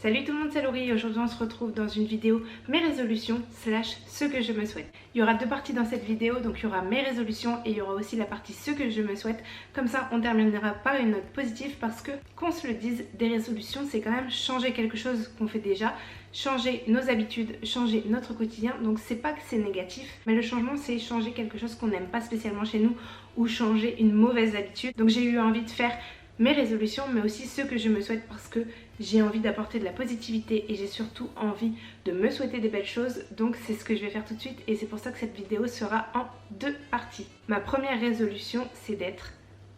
Salut tout le monde, c'est Laurie et aujourd'hui on se retrouve dans une vidéo mes résolutions slash ce que je me souhaite. Il y aura deux parties dans cette vidéo, donc il y aura mes résolutions et il y aura aussi la partie ce que je me souhaite. Comme ça on terminera par une note positive parce que, qu'on se le dise, des résolutions c'est quand même changer quelque chose qu'on fait déjà, changer nos habitudes, changer notre quotidien. Donc c'est pas que c'est négatif, mais le changement c'est changer quelque chose qu'on n'aime pas spécialement chez nous ou changer une mauvaise habitude. Donc j'ai eu envie de faire mes résolutions mais aussi ce que je me souhaite parce que j'ai envie d'apporter de la positivité et j'ai surtout envie de me souhaiter des belles choses. Donc c'est ce que je vais faire tout de suite et c'est pour ça que cette vidéo sera en deux parties. Ma première résolution c'est d'être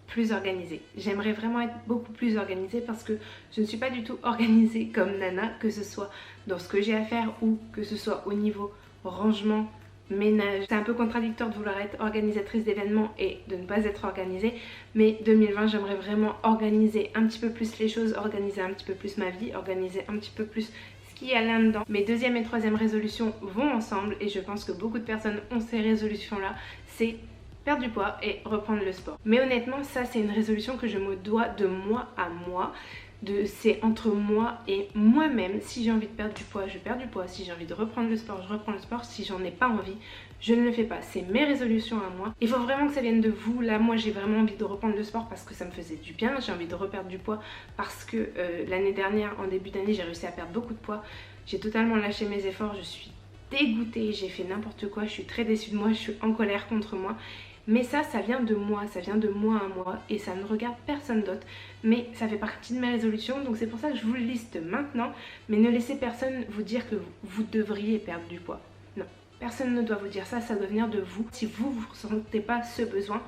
plus organisée. J'aimerais vraiment être beaucoup plus organisée parce que je ne suis pas du tout organisée comme Nana, que ce soit dans ce que j'ai à faire ou que ce soit au niveau rangement, ménage. C'est un peu contradictoire de vouloir être organisatrice d'événements et de ne pas être organisée, mais 2020 j'aimerais vraiment organiser un petit peu plus les choses, organiser un petit peu plus ma vie, organiser un petit peu plus ce qu'il y a là-dedans. Mes deuxième et troisième résolutions vont ensemble et je pense que beaucoup de personnes ont ces résolutions là, c'est perdre du poids et reprendre le sport. Mais honnêtement ça c'est une résolution que je me dois de mois à mois. C'est entre moi et moi-même. Si j'ai envie de perdre du poids, je perds du poids. Si j'ai envie de reprendre le sport, je reprends le sport. Si j'en ai pas envie, je ne le fais pas. C'est mes résolutions à moi. Il faut vraiment que ça vienne de vous. Là, moi, j'ai vraiment envie de reprendre le sport parce que ça me faisait du bien. J'ai envie de reperdre du poids parce que l'année dernière, en début d'année, j'ai réussi à perdre beaucoup de poids. J'ai totalement lâché mes efforts. Je suis dégoûtée. J'ai fait n'importe quoi. Je suis très déçue de moi. Je suis en colère contre moi. Mais ça vient de moi, ça vient de moi à moi et ça ne regarde personne d'autre. Mais ça fait partie de mes résolutions, donc c'est pour ça que je vous le liste maintenant. Mais ne laissez personne vous dire que vous devriez perdre du poids. Non, personne ne doit vous dire ça, ça doit venir de vous. Si vous ne ressentez pas ce besoin,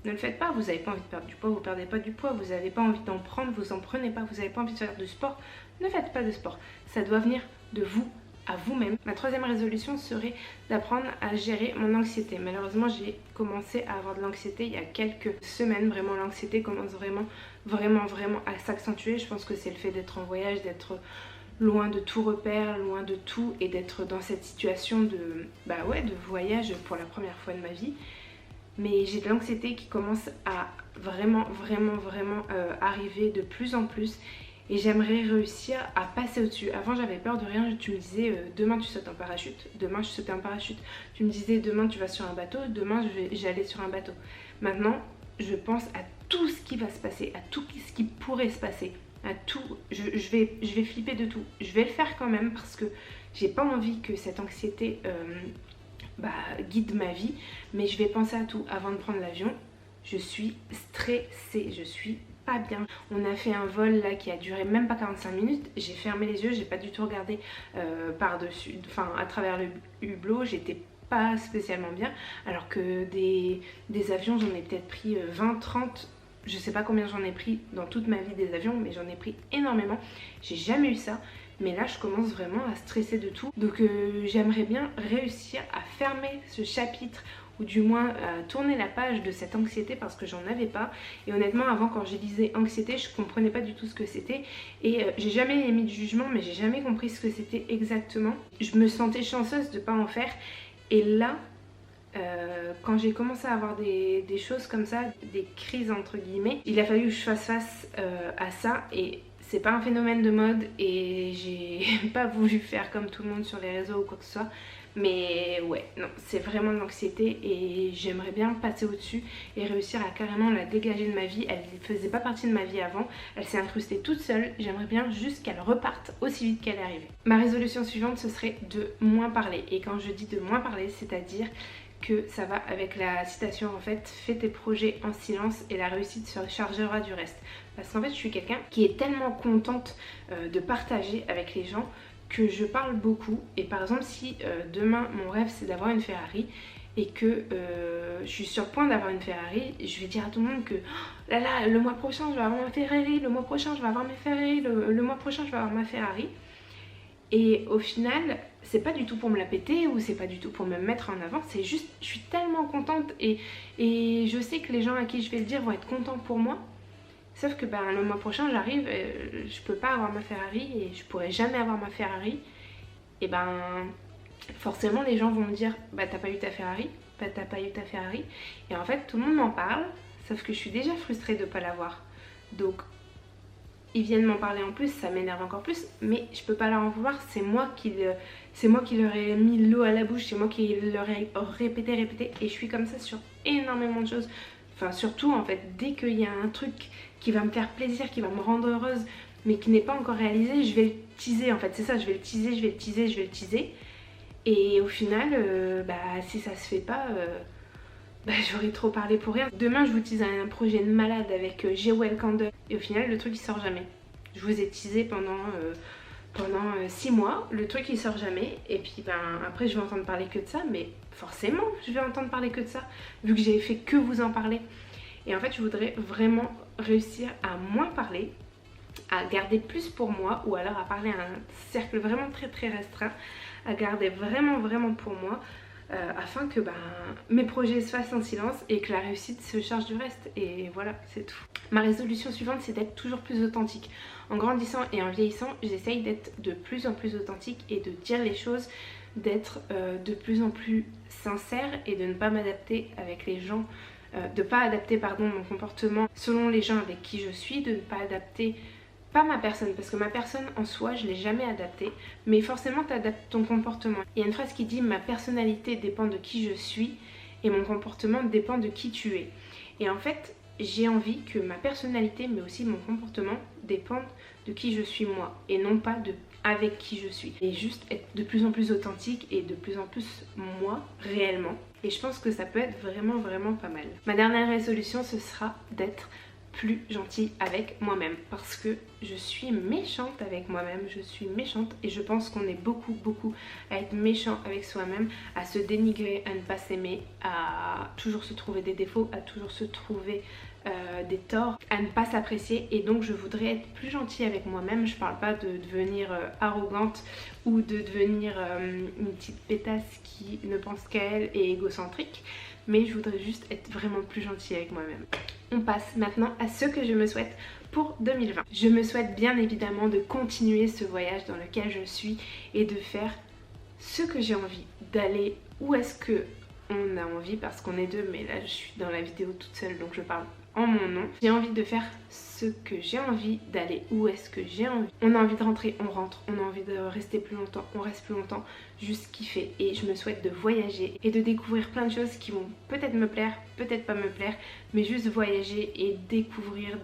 ne le faites pas. Vous n'avez pas envie de perdre du poids, vous ne perdez pas du poids. Vous n'avez pas envie d'en prendre, vous n'en prenez pas. Vous n'avez pas envie de faire de sport, ne faites pas de sport. Ça doit venir de vous à vous-même. Ma troisième résolution serait d'apprendre à gérer mon anxiété. Malheureusement j'ai commencé à avoir de l'anxiété il y a quelques semaines. Vraiment l'anxiété commence vraiment à s'accentuer. Je pense que c'est le fait d'être en voyage, d'être loin de tout repère, loin de tout et d'être dans cette situation de voyage pour la première fois de ma vie. Mais j'ai de l'anxiété qui commence à vraiment arriver de plus en plus. Et j'aimerais réussir à passer au-dessus. Avant j'avais peur de rien, tu me disais demain tu sautes en parachute, demain je sautais en parachute. Tu me disais demain tu vas sur un bateau, demain j'allais sur un bateau. Maintenant je pense à tout ce qui va se passer, à tout ce qui pourrait se passer, à tout. Je vais flipper de tout. Je vais le faire quand même parce que j'ai pas envie que cette anxiété guide ma vie. Mais je vais penser à tout avant de prendre l'avion. Je suis stressée, je suis pas bien. On a fait un vol là qui a duré même pas 45 minutes. J'ai fermé les yeux, j'ai pas du tout regardé par-dessus, enfin à travers le hublot. J'étais pas spécialement bien. Alors que des avions, j'en ai peut-être pris 20, 30. Je sais pas combien j'en ai pris dans toute ma vie des avions, mais j'en ai pris énormément. J'ai jamais eu ça. Mais là je commence vraiment à stresser de tout. Donc j'aimerais bien réussir à fermer ce chapitre ou du moins tourner la page de cette anxiété parce que j'en avais pas. Et honnêtement avant quand j'ai lisé anxiété je comprenais pas du tout ce que c'était et j'ai jamais émis de jugement mais j'ai jamais compris ce que c'était exactement. Je me sentais chanceuse de pas en faire et là quand j'ai commencé à avoir des choses comme ça, des crises entre guillemets, il a fallu que je fasse face à ça et c'est pas un phénomène de mode et j'ai pas voulu faire comme tout le monde sur les réseaux ou quoi que ce soit. Mais ouais, non, c'est vraiment de l'anxiété et j'aimerais bien passer au-dessus et réussir à carrément la dégager de ma vie. Elle ne faisait pas partie de ma vie avant, elle s'est incrustée toute seule. J'aimerais bien juste qu'elle reparte aussi vite qu'elle est arrivée. Ma résolution suivante, ce serait de moins parler. Et quand je dis de moins parler, c'est-à-dire que ça va avec la citation en fait, fais tes projets en silence et la réussite se chargera du reste. Parce qu'en fait je suis quelqu'un qui est tellement contente de partager avec les gens que je parle beaucoup. Et par exemple si demain mon rêve c'est d'avoir une Ferrari et que je suis sur le point d'avoir une Ferrari, je vais dire à tout le monde que oh là là, le mois prochain je vais avoir ma Ferrari, le mois prochain je vais avoir ma Ferrari, le mois prochain je vais avoir ma Ferrari. Et au final c'est pas du tout pour me la péter ou c'est pas du tout pour me mettre en avant, c'est juste je suis tellement contente et je sais que les gens à qui je vais le dire vont être contents pour moi. Sauf que le mois prochain j'arrive, je peux pas avoir ma Ferrari et je pourrai jamais avoir ma Ferrari. Et forcément les gens vont me dire t'as pas eu ta Ferrari, t'as pas eu ta Ferrari. Et en fait tout le monde m'en parle, sauf que je suis déjà frustrée de pas l'avoir. Donc ils viennent m'en parler en plus, ça m'énerve encore plus, mais je peux pas leur en vouloir, c'est moi qui leur ai mis l'eau à la bouche, c'est moi qui leur ai répété, et je suis comme ça sur énormément de choses. Enfin surtout en fait, dès qu'il y a un truc qui va me faire plaisir, qui va me rendre heureuse, mais qui n'est pas encore réalisé, je vais le teaser en fait, c'est ça, je vais le teaser. Et au final, si ça se fait pas, j'aurais trop parlé pour rien. Demain je vous tease un projet de malade avec Jewel Candle et au final le truc il sort jamais. Je vous ai teasé pendant 6 mois, le truc il sort jamais et puis après je vais entendre parler que de ça, mais forcément je vais entendre parler que de ça vu que j'ai fait que vous en parler. Et en fait je voudrais vraiment réussir à moins parler, à garder plus pour moi ou alors à parler à un cercle vraiment très restreint, à garder vraiment pour moi. Afin que mes projets se fassent en silence et que la réussite se charge du reste. Et voilà, c'est tout. Ma résolution suivante, c'est d'être toujours plus authentique. En grandissant et en vieillissant, j'essaye d'être de plus en plus authentique et de dire les choses, d'être de plus en plus sincère et de ne pas m'adapter avec les gens, de ne pas adapter mon comportement selon les gens avec qui je suis, de ne pas adapter pas ma personne, parce que ma personne en soi je l'ai jamais adaptée, mais forcément tu adaptes ton comportement. Il y a une phrase qui dit ma personnalité dépend de qui je suis et mon comportement dépend de qui tu es. Et en fait j'ai envie que ma personnalité mais aussi mon comportement dépendent de qui je suis moi et non pas de avec qui je suis. Et juste être de plus en plus authentique et de plus en plus moi réellement. Et je pense que ça peut être vraiment pas mal. Ma dernière résolution ce sera d'être plus gentille avec moi-même parce que je suis méchante avec moi-même, je suis méchante et je pense qu'on est beaucoup à être méchant avec soi-même, à se dénigrer, à ne pas s'aimer, à toujours se trouver des défauts, à toujours se trouver des torts, à ne pas s'apprécier. Et donc je voudrais être plus gentille avec moi-même. Je parle pas de devenir arrogante ou de devenir une petite pétasse qui ne pense qu'à elle et égocentrique, mais je voudrais juste être vraiment plus gentille avec moi-même. On passe maintenant à ce que je me souhaite pour 2020. Je me souhaite bien évidemment de continuer ce voyage dans lequel je suis et de faire ce que j'ai envie, d'aller où est-ce que on a envie, parce qu'on est deux, mais là je suis dans la vidéo toute seule donc je parle en mon nom. J'ai envie de faire ce que j'ai envie, d'aller où est-ce que j'ai envie. On a envie de rentrer, on rentre. On a envie de rester plus longtemps, on reste plus longtemps. Juste kiffer. Et je me souhaite de voyager et de découvrir plein de choses qui vont peut-être me plaire, peut-être pas me plaire, mais juste voyager et découvrir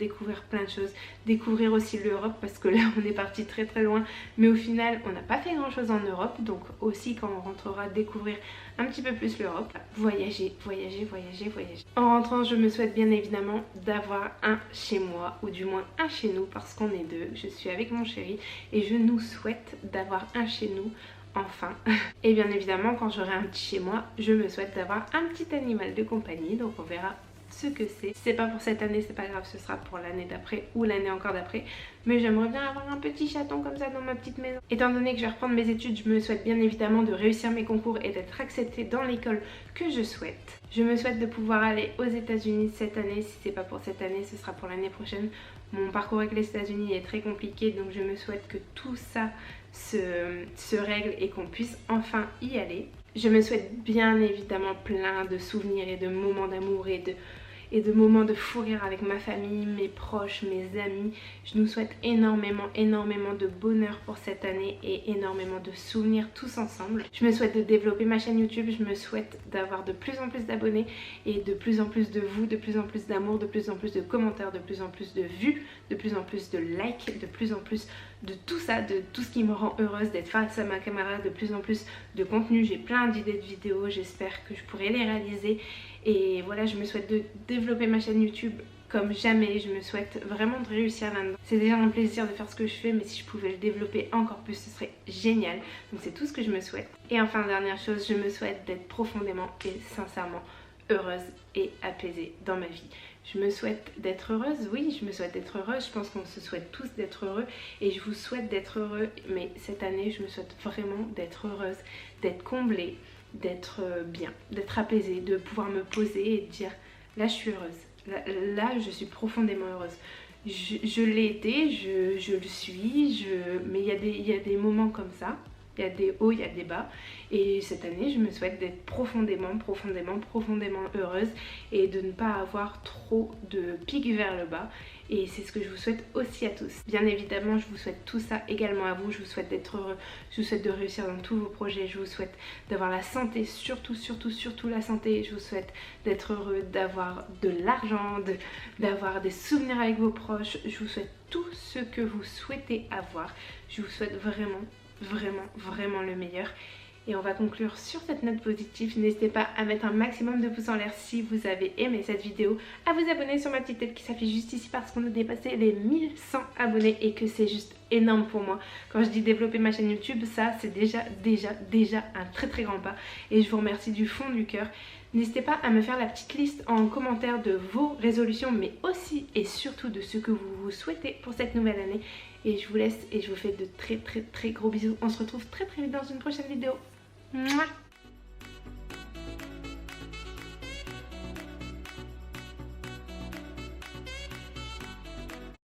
plein de choses. Découvrir aussi l'Europe parce que là on est parti très loin, mais au final on n'a pas fait grand chose en Europe, donc aussi quand on rentrera découvrir un petit peu plus l'Europe. Voyager. En rentrant je me souhaite bien évidemment d'avoir un chez moi, ou du moins un chez nous parce qu'on est deux. Je suis avec mon chéri et je nous souhaite d'avoir un chez nous enfin. Et bien évidemment quand j'aurai un petit chez moi, je me souhaite d'avoir un petit animal de compagnie, donc on verra ce que c'est. Si c'est pas pour cette année, c'est pas grave, ce sera pour l'année d'après ou l'année encore d'après, mais j'aimerais bien avoir un petit chaton comme ça dans ma petite maison. Étant donné que je vais reprendre mes études, je me souhaite bien évidemment de réussir mes concours et d'être acceptée dans l'école que je souhaite. Je me souhaite de pouvoir aller aux États-Unis cette année. Si c'est pas pour cette année, ce sera pour l'année prochaine. Mon parcours avec les États-Unis est très compliqué, donc je me souhaite que tout ça se règle et qu'on puisse enfin y aller. Je me souhaite bien évidemment plein de souvenirs et de moments d'amour et de moments de fou rire avec ma famille, mes proches, mes amis. Je nous souhaite énormément de bonheur pour cette année et énormément de souvenirs tous ensemble. Je me souhaite de développer ma chaîne YouTube, je me souhaite d'avoir de plus en plus d'abonnés et de plus en plus de vous, de plus en plus d'amour, de plus en plus de commentaires, de plus en plus de vues, de plus en plus de likes, de plus en plus de tout ça, de tout ce qui me rend heureuse, d'être face à ma caméra, de plus en plus de contenu. J'ai plein d'idées de vidéos, j'espère que je pourrai les réaliser. Et voilà, je me souhaite de développer ma chaîne YouTube comme jamais. Je me souhaite vraiment de réussir là-dedans. C'est déjà un plaisir de faire ce que je fais, mais si je pouvais le développer encore plus, ce serait génial. Donc c'est tout ce que je me souhaite. Et enfin, dernière chose, je me souhaite d'être profondément et sincèrement heureuse et apaisée dans ma vie. Je me souhaite d'être heureuse, oui, je me souhaite d'être heureuse. Je pense qu'on se souhaite tous d'être heureux et je vous souhaite d'être heureux. Mais cette année, je me souhaite vraiment d'être heureuse, d'être comblée, d'être bien, d'être apaisée, de pouvoir me poser et de dire là je suis heureuse, là je suis profondément heureuse. Je l'ai été, je le suis, mais il y a des moments comme ça, il y a des hauts, il y a des bas, et cette année je me souhaite d'être profondément heureuse et de ne pas avoir trop de pics vers le bas et c'est ce que je vous souhaite aussi à tous. Bien évidemment, je vous souhaite tout ça également à vous. Je vous souhaite d'être heureux, je vous souhaite de réussir dans tous vos projets, je vous souhaite d'avoir la santé, surtout la santé. Je vous souhaite d'être heureux, d'avoir de l'argent, d'avoir des souvenirs avec vos proches. Je vous souhaite tout ce que vous souhaitez avoir. Je vous souhaite vraiment le meilleur. Et on va conclure sur cette note positive. N'hésitez pas à mettre un maximum de pouces en l'air si vous avez aimé cette vidéo, à vous abonner sur ma petite tête qui s'affiche juste ici parce qu'on a dépassé les 1100 abonnés et que c'est juste énorme pour moi. Quand je dis développer ma chaîne YouTube, ça c'est déjà un très grand pas et je vous remercie du fond du cœur. N'hésitez pas à me faire la petite liste en commentaire de vos résolutions, mais aussi et surtout de ce que vous vous souhaitez pour cette nouvelle année. Et je vous laisse et je vous fais de très gros bisous. On se retrouve très vite dans une prochaine vidéo. Mouah.